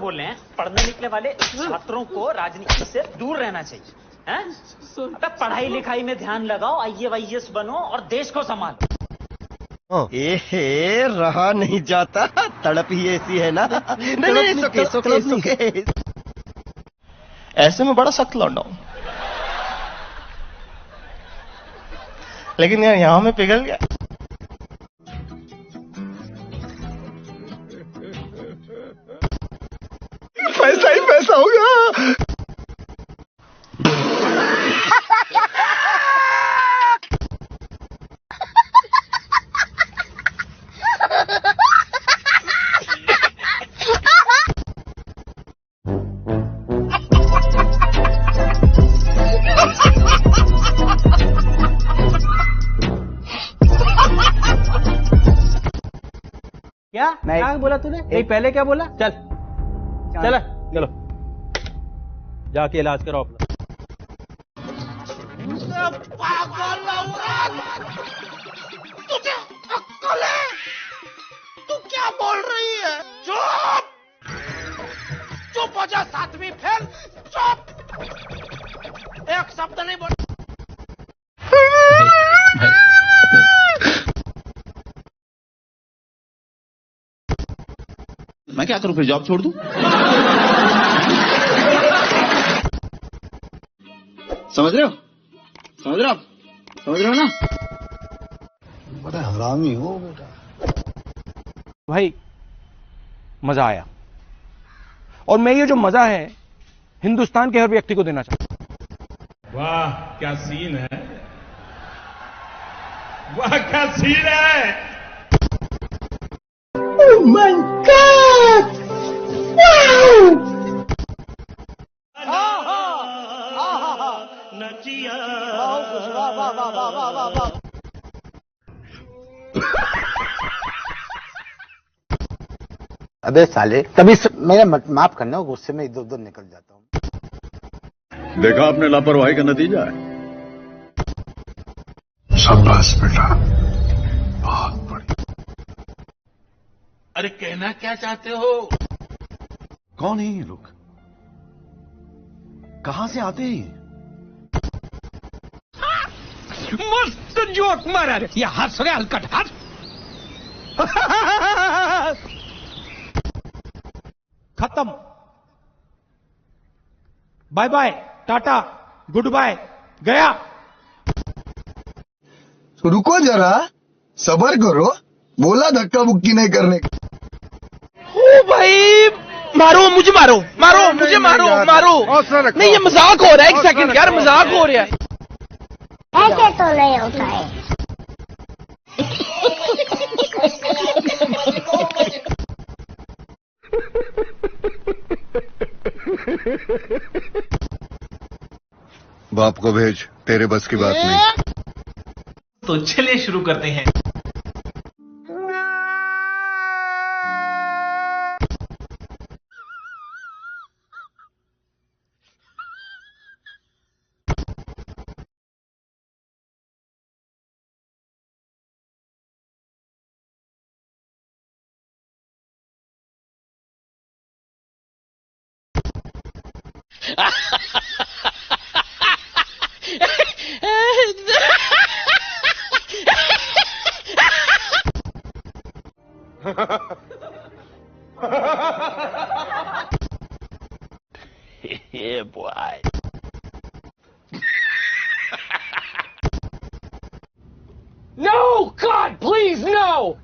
बोल रहे हैं, पढ़ने निकले वाले छात्रों को राजनीति से दूर रहना चाहिए, हैं? अबे पढ़ाई लिखाई में ध्यान लगाओ, आईएएस बनो और देश को संभालो। ए रहा नहीं जाता, तड़प ही ऐसी है ना। नहीं, सुके। ऐसे में बड़ा सख्त लौंडा हूं, लेकिन यार यहां में पिघल गया। पैसा ही पैसा होगा। क्या बोला तूने? नहीं पहले क्या बोला? चल चलो जाके इलाज करो अपना। पागल औरत, तुझे अक्ल है? तू क्या बोल रही है? चुप हो जा, 7वीं फेल। चुप, एक शब्द नहीं बोल। मैं क्या करूं, फिर जॉब छोड़ दूं? समझ रहे हो ना? बड़ा हरामी हो बेटा। भाई मजा आया, और मैं ये जो मजा है हिंदुस्तान के हर व्यक्ति को देना चाहता हूं। वाह क्या सीन है, वाह क्या सीन है। Oh my God! Wow! अबे साले, तभी मेरा माफ करना, गुस्से में इधर उधर निकल जाता हूँ। देखा आपने लापरवाही का नतीजा है। शाबाश बेटा, बहुत बढ़िया। अरे कहना क्या चाहते हो? कौन है ये लोग, कहां से आते हैं? मस्त जोक मारा रे, ये हंस रहे हलकट, हंस। खत्म, bye bye, ta-ta, goodbye, गया। तो रुको जरा, सबर करो, बोला धक्का मुक्की नहीं करने का। ओ भाई, मारो मुझे, मारो मुझे, मारो। नहीं, ये मजाक हो रहा है। एक सेकंड यार, मजाक हो रहा है। ऐसे तो नहीं होता है। बाप को भेज, तेरे बस की बात नहीं। तो चलिए शुरू करते हैं। Yeah, boy. No, God, please, no!